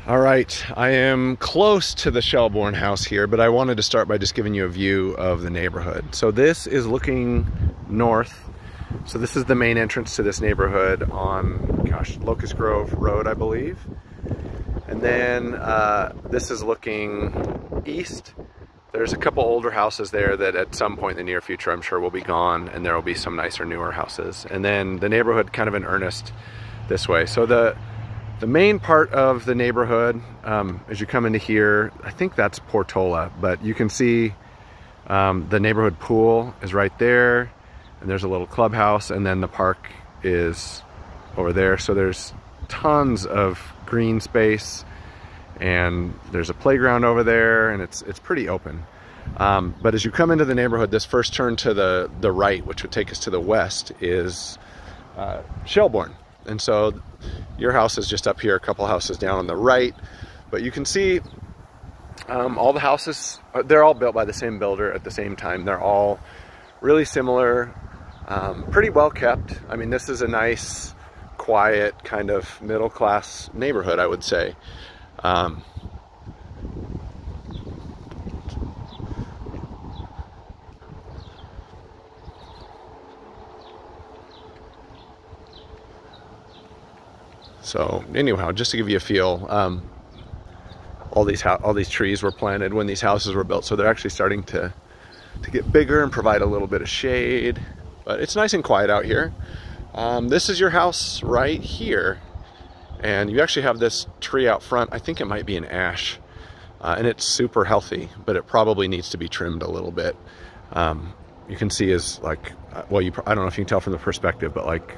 All right, I am close to the Shelborne house here, but I wanted to start by just giving you a view of the neighborhood. So this is looking north. So this is the main entrance to this neighborhood on, Locust Grove Road, I believe. And then this is looking east. There's a couple older houses there that at some point in the near future I'm sure will be gone, and there will be some nicer, newer houses. And then the neighborhood kind of in earnest this way. So the main part of the neighborhood, as you come into here, I think that's Portola, but you can see the neighborhood pool is right there, and there's a little clubhouse, and then the park is over there. So there's tons of green space, and there's a playground over there, and it's pretty open. But as you come into the neighborhood, this first turn to the right, which would take us to the west, is Shelborne. And so your house is just up here, a couple houses down on the right. But you can see all the houses, they're all built by the same builder at the same time. They're all really similar, pretty well kept. I mean, this is a nice, quiet, kind of middle-class neighborhood, I would say. So anyhow, just to give you a feel, all these trees were planted when these houses were built, so they're actually starting to get bigger and provide a little bit of shade. But it's nice and quiet out here. This is your house right here, and you actually have this tree out front. I think it might be an ash, and it's super healthy, but it probably needs to be trimmed a little bit. You can see is like, well, I don't know if you can tell from the perspective, but like,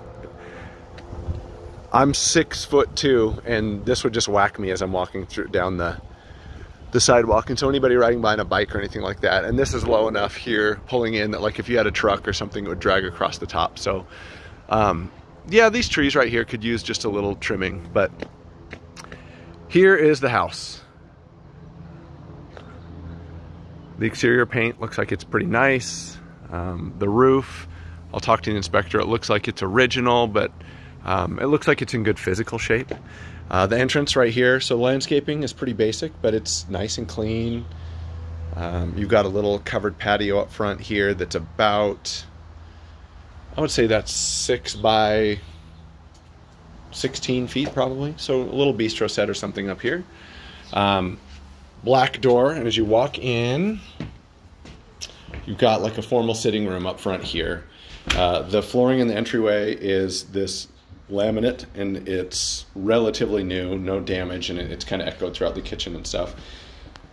I'm 6'2", and this would just whack me as I'm walking through down the sidewalk. And so anybody riding by on a bike or anything like that, and this is low enough here pulling in that like if you had a truck or something, it would drag across the top. So yeah, these trees right here could use just a little trimming. But here is the house. The exterior paint looks like it's pretty nice. The roof, I'll talk to the inspector. It looks like it's original, but it looks like it's in good physical shape. The entrance right here, so landscaping is pretty basic, but it's nice and clean. You've got a little covered patio up front here that's about, I would say that's 6 by 16 feet probably. So a little bistro set or something up here. Black door, and as you walk in, you've got like a formal sitting room up front here. The flooring in the entryway is this laminate, and it's relatively new, no damage, and it's kind of echoed throughout the kitchen and stuff.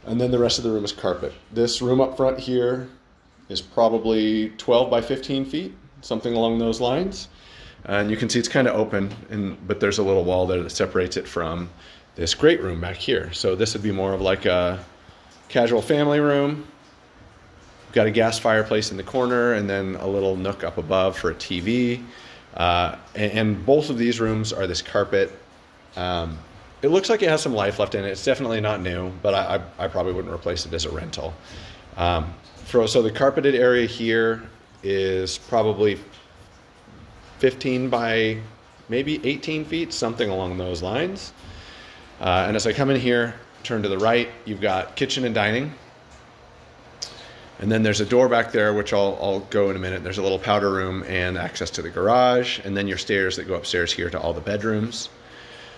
And then the rest of the room is carpet. This room up front here is probably 12 by 15 feet, something along those lines. And you can see it's kind of open, but there's a little wall there that separates it from this great room back here. So this would be more of like a casual family room. We've got a gas fireplace in the corner, and then a little nook up above for a TV. And both of these rooms are this carpet. It looks like it has some life left in it. It's definitely not new, but I probably wouldn't replace it as a rental. So the carpeted area here is probably 15 by maybe 18 feet, something along those lines. And as I come in here, turn to the right, you've got kitchen and dining. And then there's a door back there, which I'll go in a minute. There's a little powder room and access to the garage, and then your stairs that go upstairs here to all the bedrooms.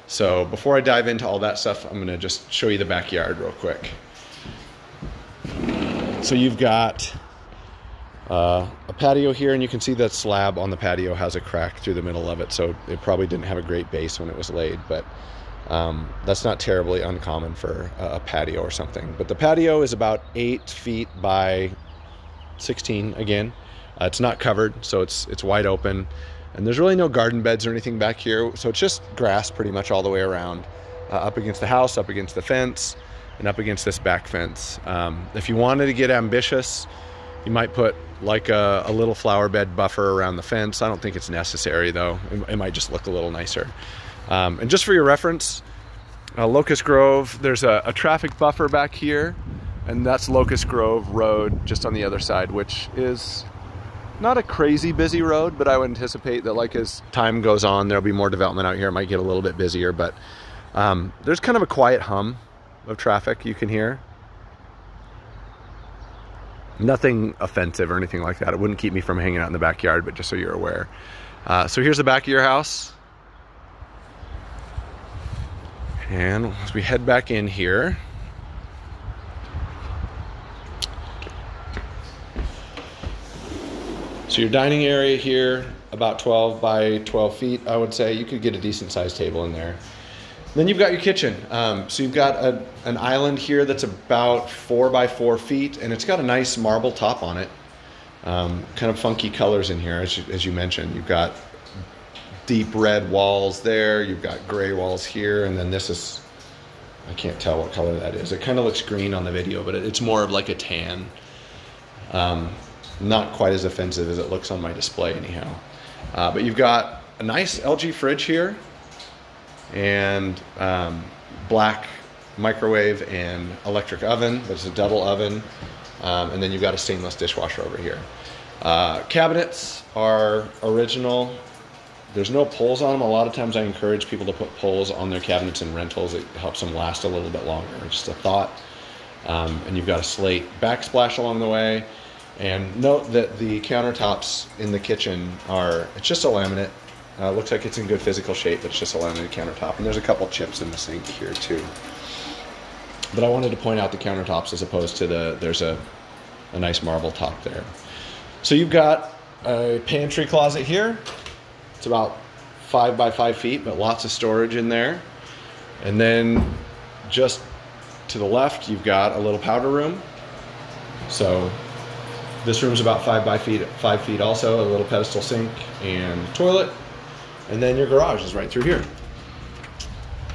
So before I dive into all that stuff, I'm gonna just show you the backyard real quick. So you've got a patio here, and you can see that slab on the patio has a crack through the middle of it, so it probably didn't have a great base when it was laid, but that's not terribly uncommon for a patio or something. But the patio is about 8 feet by 16 again. It's not covered, so it's wide open. And there's really no garden beds or anything back here, so it's just grass pretty much all the way around. Up against the house, up against the fence, and up against this back fence. If you wanted to get ambitious, you might put like a little flower bed buffer around the fence. I don't think it's necessary though. It might just look a little nicer. And just for your reference, Locust Grove, there's a traffic buffer back here, and that's Locust Grove Road just on the other side, which is not a crazy busy road, but I would anticipate that like as time goes on, there'll be more development out here. It might get a little bit busier, but There's kind of a quiet hum of traffic you can hear. Nothing offensive or anything like that. It wouldn't keep me from hanging out in the backyard, but just so you're aware. So here's the back of your house. And as we head back in here, so your dining area here, about 12 by 12 feet, I would say. You could get a decent sized table in there. Then you've got your kitchen. So you've got an island here that's about 4 by 4 feet, and it's got a nice marble top on it. Kind of funky colors in here, as you mentioned. You've got deep red walls there, you've got gray walls here, and then this is, I can't tell what color that is. It kind of looks green on the video, but it's more of like a tan. Not quite as offensive as it looks on my display anyhow. But you've got a nice LG fridge here, and black microwave and electric oven. That's a double oven. And then you've got a stainless dishwasher over here. Cabinets are original. There's no pulls on them. A lot of times I encourage people to put pulls on their cabinets in rentals. It helps them last a little bit longer. Just a thought. And you've got a slate backsplash along the way. And note that the countertops in the kitchen it's just a laminate. Looks like it's in good physical shape, but it's just a laminated countertop. And there's a couple chips in the sink here too. But I wanted to point out the countertops as opposed to there's a nice marble top there. So you've got a pantry closet here. It's about 5 by 5 feet, but lots of storage in there. And then just to the left, you've got a little powder room. So this room's about 5 by 5 feet also, a little pedestal sink and toilet. And then your garage is right through here.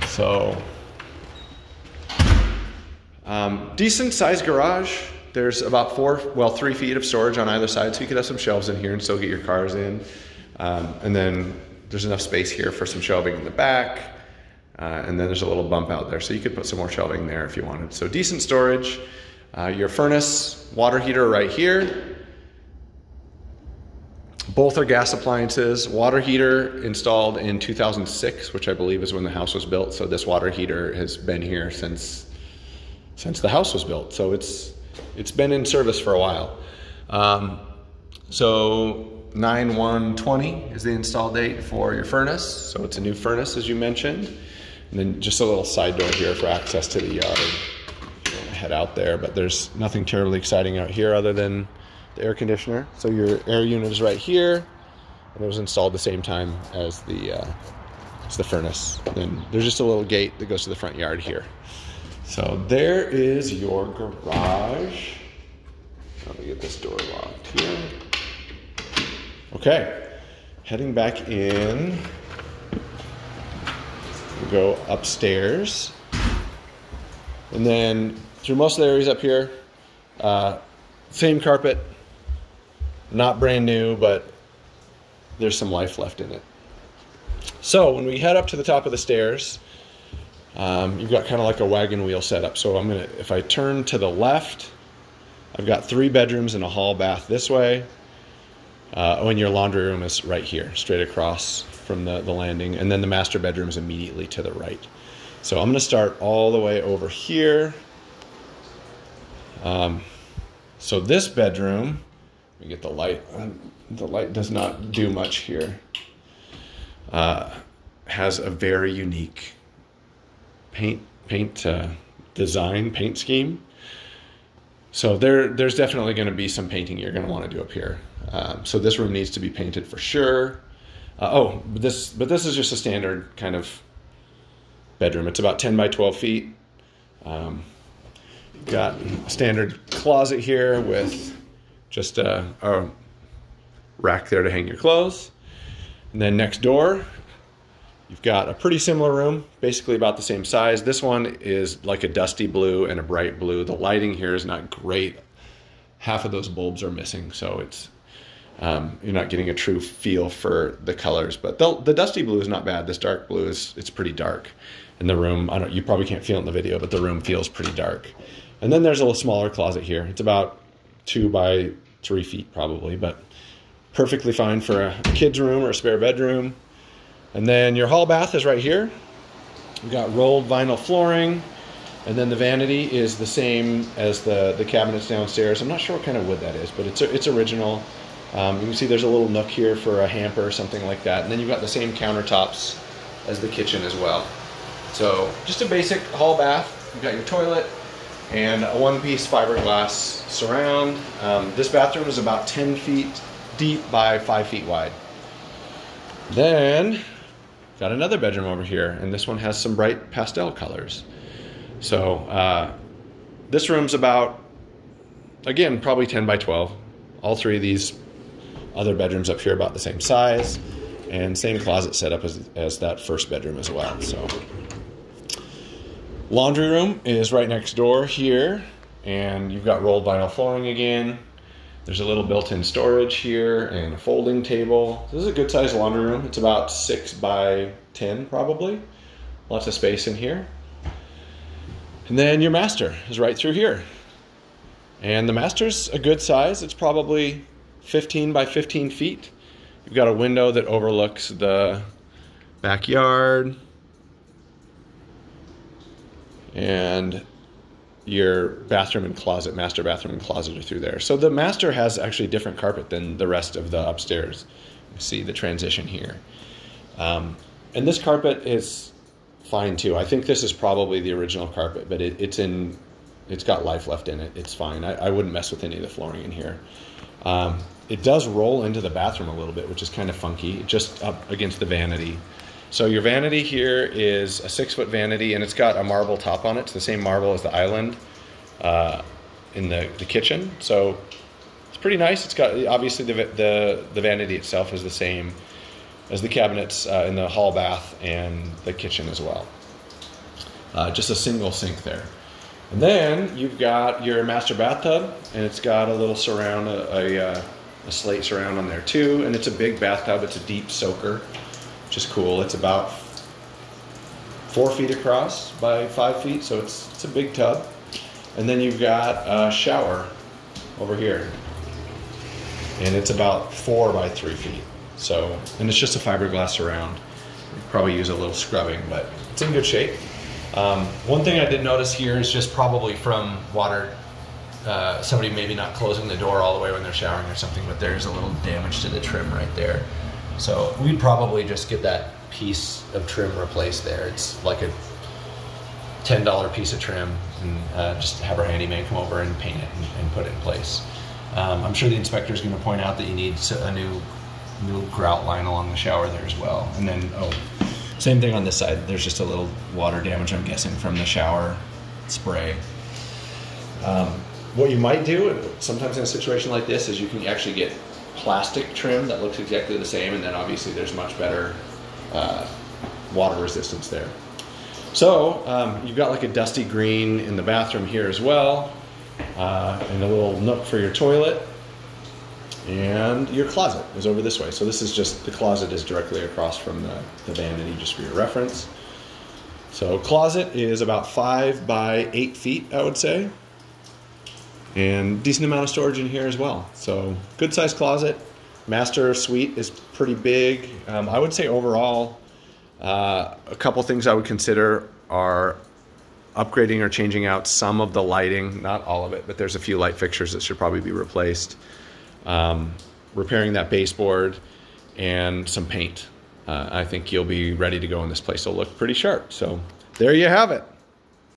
So decent sized garage. There's about 3 feet of storage on either side, so you could have some shelves in here and still get your cars in. And then there's enough space here for some shelving in the back. And then there's a little bump out there, so you could put some more shelving there if you wanted. So decent storage. Your furnace, water heater right here. Both are gas appliances. Water heater installed in 2006, which I believe is when the house was built. So this water heater has been here since the house was built. So it's been in service for a while. So 9/1/20 is the install date for your furnace. So it's a new furnace, as you mentioned. And then just a little side door here for access to the yard. Head out there, but there's nothing terribly exciting out here other than the air conditioner. So your air unit is right here, and it was installed the same time as the furnace. Then there's just a little gate that goes to the front yard here. So there is your garage. Let me get this door locked here. Okay, heading back in. We'll go upstairs, and then through most of the areas up here, same carpet, not brand new, but there's some life left in it. So when we head up to the top of the stairs, you've got kind of like a wagon wheel setup. So if I turn to the left, I've got 3 bedrooms and a hall bath this way. And your laundry room is right here, straight across from the landing. And then the master bedroom is immediately to the right. So I'm gonna start all the way over here. So this bedroom, let me get the light. The light does not do much here. Has a very unique paint design, paint scheme. So there's definitely going to be some painting you're going to want to do up here. So this room needs to be painted for sure. But this is just a standard kind of bedroom. It's about 10 by 12 feet. Got a standard closet here with just a rack there to hang your clothes. And then next door, you've got a pretty similar room, basically about the same size. This one is like a dusty blue and a bright blue. The lighting here is not great. Half of those bulbs are missing, so it's you're not getting a true feel for the colors. But the dusty blue is not bad. This dark blue it's pretty dark. And the room, you probably can't feel it in the video, but the room feels pretty dark. And then there's a little smaller closet here. It's about 2 by 3 feet probably, but perfectly fine for a kid's room or a spare bedroom. And then your hall bath is right here. We've got rolled vinyl flooring, and then the vanity is the same as the cabinets downstairs. I'm not sure what kind of wood that is, but it's original. You can see there's a little nook here for a hamper or something like that. And then you've got the same countertops as the kitchen as well. So just a basic hall bath. You've got your toilet and a one-piece fiberglass surround. This bathroom is about 10 feet deep by 5 feet wide. Then got another bedroom over here, and this one has some bright pastel colors. So this room's about, again, probably 10 by 12. All three of these other bedrooms up here about the same size, and same closet setup as that first bedroom as well. So laundry room is right next door here, and you've got rolled vinyl flooring again. There's a little built-in storage here and a folding table. This is a good sized laundry room. It's about 6 by 10 probably. Lots of space in here. And then your master is right through here. And the master's a good size. It's probably 15 by 15 feet. You've got a window that overlooks the backyard. And your bathroom and closet, master bathroom and closet are through there. So the master has actually different carpet than the rest of the upstairs. You see the transition here. And this carpet is fine too. I think this is probably the original carpet, but it's got life left in it. It's fine. I wouldn't mess with any of the flooring in here. It does roll into the bathroom a little bit, which is kind of funky, just up against the vanity. So your vanity here is a 6-foot vanity, and it's got a marble top on it. It's the same marble as the island in the kitchen. So it's pretty nice. It's got, obviously the vanity itself is the same as the cabinets in the hall bath and the kitchen as well. Just a single sink there. And then you've got your master bathtub, and it's got a little surround, a slate surround on there too. And it's a big bathtub. It's a deep soaker, which is cool. It's about 4 feet across by 5 feet, so it's a big tub. And then you've got a shower over here, and it's about 4 by 3 feet. So, and it's just a fiberglass surround. You probably use a little scrubbing, but it's in good shape. One thing I did notice here is just probably from water, somebody maybe not closing the door all the way when they're showering or something, but there's a little damage to the trim right there. So we'd probably just get that piece of trim replaced there. It's like a $10 piece of trim, and just have our handyman come over and paint it and put it in place. I'm sure the inspector is going to point out that you need a new grout line along the shower there as well. And then, same thing on this side. There's just a little water damage, I'm guessing, from the shower spray. What you might do sometimes in a situation like this is you can actually get plastic trim that looks exactly the same, and then obviously there's much better water resistance there. So you've got like a dusty green in the bathroom here as well, and a little nook for your toilet, and your closet is over this way. So this is just, the closet is directly across from the vanity, just for your reference. So closet is about 5 by 8 feet, I would say. And decent amount of storage in here as well. So good sized closet. Master suite is pretty big. I would say overall, a couple things I would consider are upgrading or changing out some of the lighting, not all of it, but there's a few light fixtures that should probably be replaced. Repairing that baseboard and some paint. I think you'll be ready to go, and this place will look pretty sharp. So there you have it.